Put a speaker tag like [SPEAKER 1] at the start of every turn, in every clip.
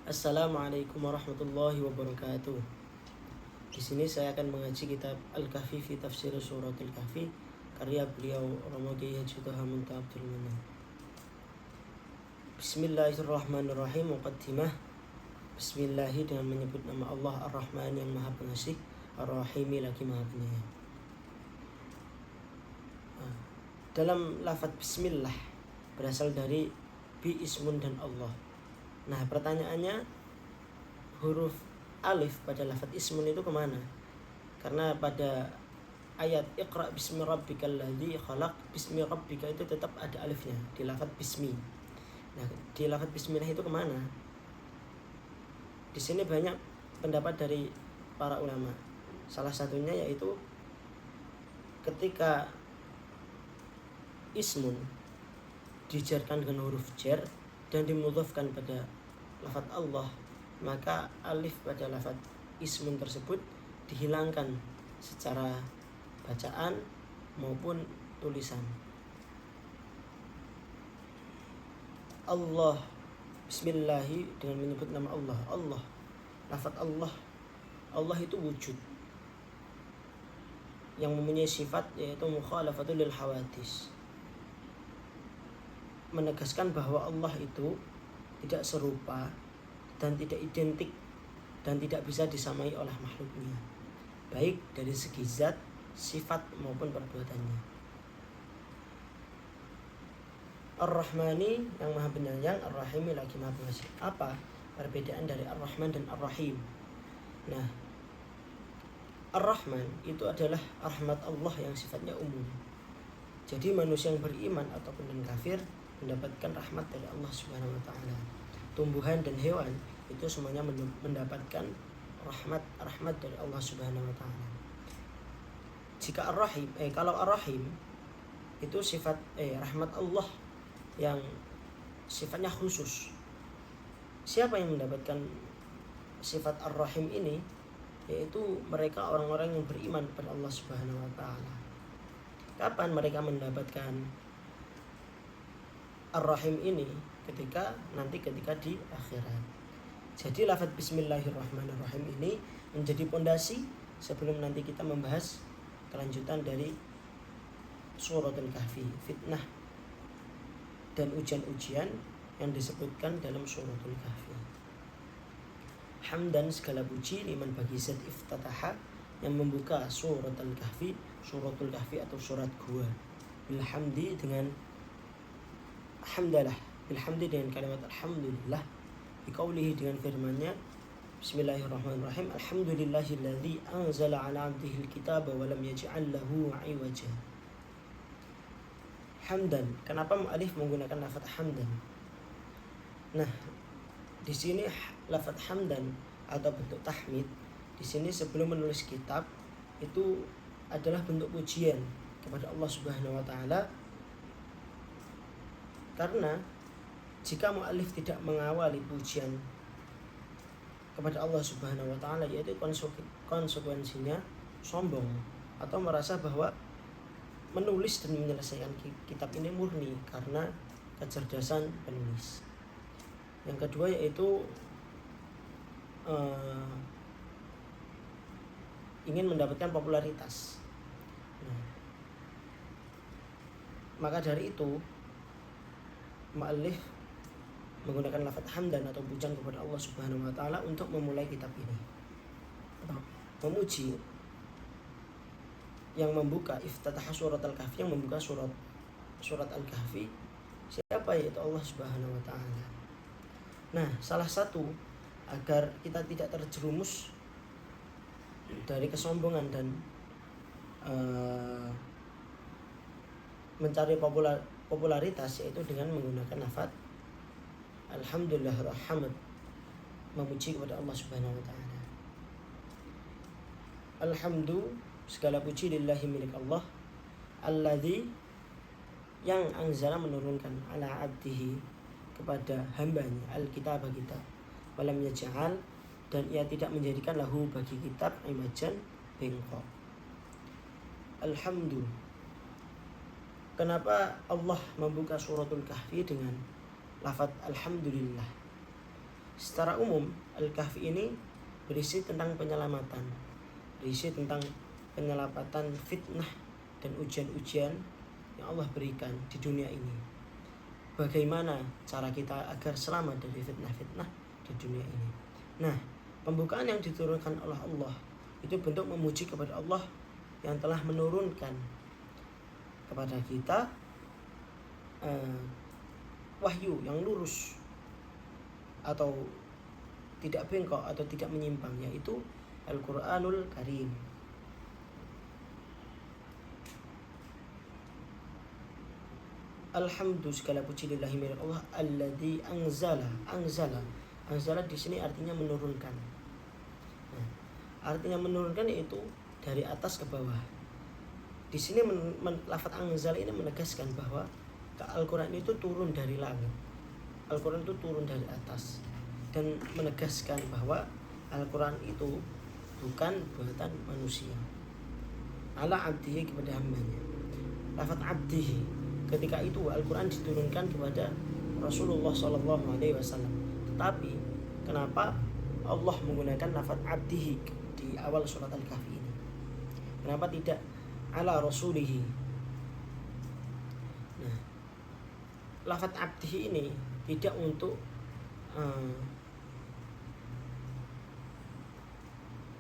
[SPEAKER 1] Assalamualaikum warahmatullahi wabarakatuh. Di sini saya akan mengaji kitab Al-Kahfi fi Tafsir Surat Al-Kahfi karya beliau Romo Kiai Haji Thaha Muntaha Abdul Manan. Bismillahirrahmanirrahim. Muqaddimah. Bismillahi dengan menyebut nama Allah Ar-Rahman yang Maha Pengasih, Ar-Rahimi lagi Maha Penyayang. Dalam lafaz bismillah berasal dari bi ismun dan Allah. Nah, pertanyaannya, huruf alif pada lafaz ismun itu kemana? Karena pada ayat Iqra bismi rabbikal ladzi khalaq, bismi rabbika itu tetap ada alifnya di lafaz bismi. Nah, di lafaz bismillah itu kemana? Di sini banyak pendapat dari para ulama. Salah satunya yaitu ketika ismun dijarkan dengan huruf jar dan dimudhafkan pada lafaz Allah, maka alif pada lafaz ismun tersebut dihilangkan secara bacaan maupun tulisan. Allah, bismillahi dengan menyebut nama Allah. Allah, lafaz Allah. Allah itu wujud yang mempunyai sifat yaitu mukhalafatul lil hawadis, menegaskan bahwa Allah itu tidak serupa dan tidak identik dan tidak bisa disamai oleh makhluknya, baik dari segi zat, sifat maupun perbuatannya. Ar-Rahmani yang Maha Penyayang, Ar-Rahimi lagi Maha Pengasih. Apa perbedaan dari Ar-Rahman dan Ar-Rahim? Nah, Ar-Rahman itu adalah rahmat Allah yang sifatnya umum. Jadi manusia yang beriman ataupun yang kafir mendapatkan rahmat dari Allah Subhanahu wa taala. Tumbuhan dan hewan itu semuanya mendapatkan rahmat dari Allah Subhanahu wa taala. Jika Ar-Rahim, kalau Ar-Rahim itu sifat rahmat Allah yang sifatnya khusus. Siapa yang mendapatkan sifat Ar-Rahim ini? Yaitu mereka orang-orang yang beriman pada Allah Subhanahu wa taala. Kapan mereka mendapatkan Ar-Rahim ini? Ketika di akhirat. Jadi lafaz bismillahirrahmanirrahim ini menjadi pondasi sebelum nanti kita membahas kelanjutan dari surat Al-Kahfi, fitnah dan ujian-ujian yang disebutkan dalam surat Al-Kahfi. Hamdan, segala puji, liman bagi zat iftataha yang membuka surat Al-Kahfi, suratul Kahfi atau surat gua, bilhamdi dengan hamdalah, bilhamdi dengan kalimat alhamdulillah, biqaulihi dengan firman-Nya bismillahirrahmanirrahim, alhamdulillahilladzi anzala ala 'abdihil kitaba wa lam yaj'al lahu 'iwaja. Hamdan, kenapa mu'alif menggunakan lafaz hamdan? Nah, di sini lafaz hamdan atau bentuk tahmid di sini sebelum menulis kitab itu adalah bentuk pujian kepada Allah Subhanahu wa taala. Karena jika mu'alif tidak mengawali pujian kepada Allah Subhanahu wa taala, yaitu konsekuensinya sombong atau merasa bahwa menulis dan menyelesaikan kitab ini murni karena kecerdasan penulis. Yang kedua yaitu ingin mendapatkan popularitas. Nah, maka dari itu mu'allif menggunakan lafaz hamdan atau pujian kepada Allah Subhanahu wa taala untuk memulai kitab ini. Memuji yang membuka iftatah surat Al-Kahfi, yang membuka surat Al-Kahfi siapa? Yaitu Allah Subhanahu wa taala. Nah, salah satu agar kita tidak terjerumus dari kesombongan dan mencari popularitas yaitu dengan menggunakan lafaz alhamdulillah rahmat, memuji kepada Allah Subhanahu wa taala. Alhamdu, segala puji lillahi milik Allah, alladzi yang anzala menurunkan ala abdihi kepada hambanya al-kitab kitab, walam yaj'al dan ia tidak menjadikan lahu bagi kitab imajan bengkok. Alhamdu, kenapa Allah membuka suratul Kahfi dengan lafaz alhamdulillah? Secara umum Al-Kahfi ini berisi tentang penyelamatan, berisi tentang penyelamatan fitnah dan ujian-ujian yang Allah berikan di dunia ini. Bagaimana cara kita agar selamat dari fitnah-fitnah di dunia ini. Nah, pembukaan yang diturunkan oleh Allah itu bentuk memuji kepada Allah yang telah menurunkan kepada kita wahyu yang lurus atau tidak bengkok atau tidak menyimpang, yaitu Al-Quranul Karim. Alhamdulillah, segala puji lillahi milik Allah alladzi anzala di sini artinya menurunkan. Nah, artinya menurunkan yaitu dari atas ke bawah. Di sini lafaz anzal ini menegaskan bahwa Al-Quran itu turun dari langit. Al-Quran itu turun dari atas dan menegaskan bahwa Al-Quran itu bukan buatan manusia. Ala abdihi, kepada hambanya. Lafaz abdihi, ketika itu Al-Quran diturunkan kepada Rasulullah SAW. Tetapi kenapa Allah menggunakan lafaz abdihi di awal surat Al-Kahfi ini? Kenapa tidak ala rasulihi? Nah, lafaz abdihi ini tidak untuk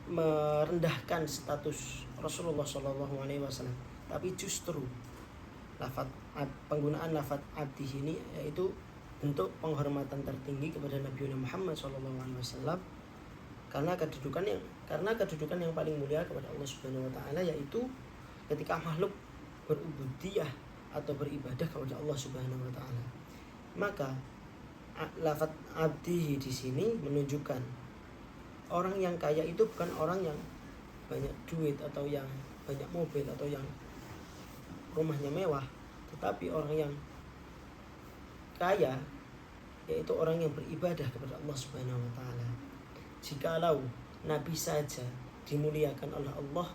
[SPEAKER 1] merendahkan status Rasulullah SAW, tapi justru penggunaan lafaz abdihi ini yaitu bentuk penghormatan tertinggi kepada Nabi Muhammad SAW, karena kedudukan yang paling mulia kepada Allah Subhanahu wa taala, yaitu ketika makhluk berubudiyah atau beribadah kepada Allah Subhanahu wa taala. Maka lafaz abdihi di sini menunjukkan orang yang kaya itu bukan orang yang banyak duit atau yang banyak mobil atau yang rumahnya mewah, tetapi orang yang kaya yaitu orang yang beribadah kepada Allah Subhanahu wa taala. Jikalau Nabi saja dimuliakan oleh Allah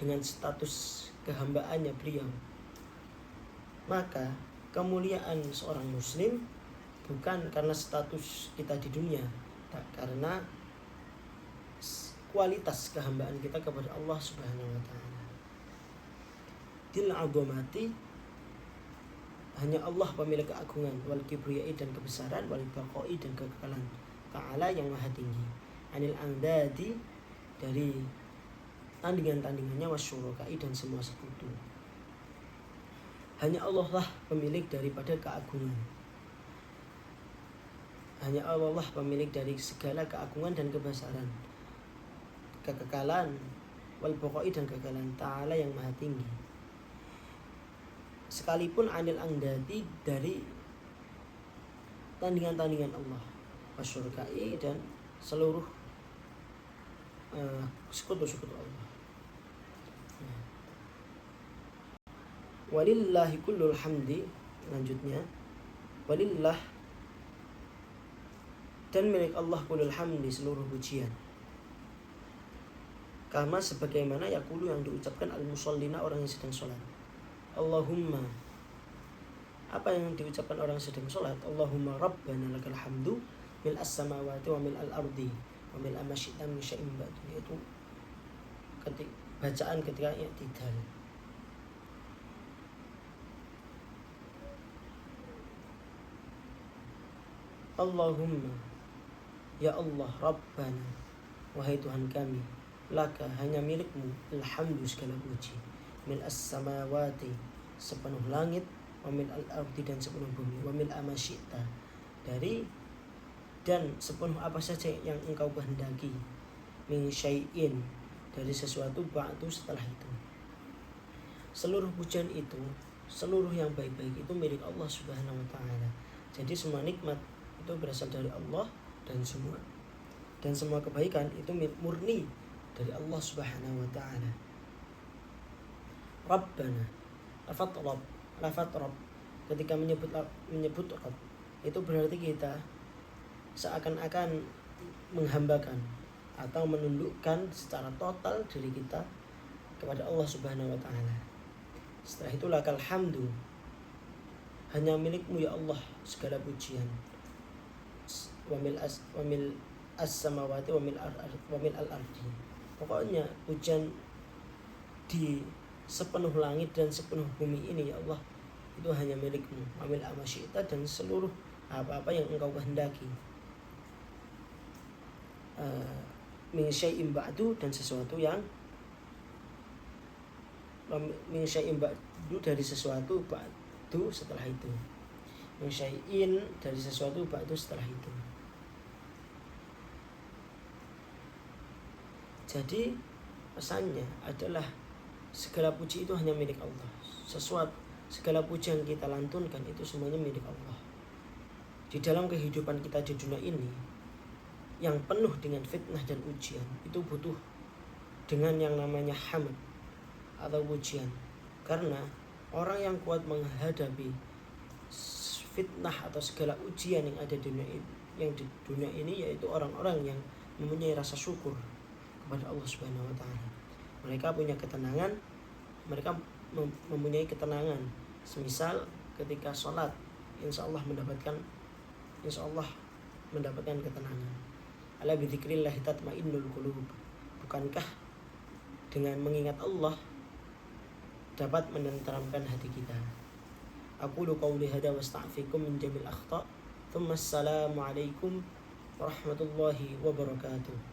[SPEAKER 1] dengan status kehambaannya beliau, maka kemuliaan seorang muslim bukan karena status kita di dunia, tak karena kualitas kehambaan kita kepada Allah Subhanahu wa taala. Dil agomati, hanya Allah pemilik keagungan, wal kibriyai dan kebesaran, wal baqai dan kekekalan, ta'ala yang maha tinggi, anil andadi dari tandingan-tandingannya, wasyurokai dan semua sekutu. Hanya Allah lah pemilik daripada keagungan. Hanya Allah lah pemilik dari segala keagungan dan kebesaran, kekekalan, wal baqai dan kekekalan, ta'ala yang maha tinggi. Sekalipun anil andadi dari tandingan-tandingan Allah, wasyurokai dan seluruh sekutu-sekutu Allah. Walillahi kullul hamdi, lanjutnya walillah dan milik Allah kullul hamdi, seluruh pujian. Kama sebagaimana yaqulu yang diucapkan al-musallina, orang yang sedang sholat. Allahumma, apa yang diucapkan orang yang sedang sholat? Allahumma rabbana lakal hamdu mil as-samawati wa mil al-ardi wa mil amasyita min syai'in ba'du, yaitu bacaan ketika i'tidal. Allahumma, ya Allah, Rabbana, wahai Tuhan kami, laka, hanya milikmu, alhamdu, segala puji, mil as-samawati, sepenuh langit, wa mil al-ardi dan sepenuh bumi, wa mil amasyita, dari dan sepenuh apa saja yang engkau kehendaki, min syai'in, dari sesuatu, ba'du, setelah itu. Seluruh pujian itu, seluruh yang baik-baik itu milik Allah Subhanahu wa taala. Jadi semua nikmat itu berasal dari Allah, dan semua kebaikan itu murni dari Allah Subhanahu wa taala. Rabbana, lafaz Rabb ketika menyebut Rabb itu berarti kita seakan-akan menghambakan atau menundukkan secara total diri kita kepada Allah Subhanahu wa taala. Setelah itu lakal hamdu, hanya milikmu ya Allah segala pujian. mil as-samawati wa mil al-ardi. Pokoknya hujan di sepenuh langit dan sepenuh bumi ini ya Allah itu hanya milikmu. Wa mil amasyita, dan seluruh apa-apa yang engkau kehendaki. Min syai'in ba'du, dan sesuatu yang min syai'in ba'du, dari sesuatu, ba'du setelah itu. Min syai'in, dari sesuatu, ba'du setelah itu. Jadi pesannya adalah segala puji itu hanya milik Allah. Segala puji yang kita lantunkan itu semuanya milik Allah. Di dalam kehidupan kita di dunia ini yang penuh dengan fitnah dan ujian, itu butuh dengan yang namanya hamd atau pujian. Karena orang yang kuat menghadapi fitnah atau segala ujian yang ada di dunia ini yaitu orang-orang yang mempunyai rasa syukur kepada Allah Subhanahu wa taala. Mereka punya ketenangan, mereka mempunyai ketenangan. Semisal ketika sholat, insya Allah mendapatkan ketenangan. Ala bidzikrillah tatmainnul qulub. Bukankah dengan mengingat Allah dapat menenteramkan hati kita? Aqulu qawli hadza wa astaghfirukum min jamil akhta'. Tsumma assalamu alaikum warahmatullahi wabarakatuh.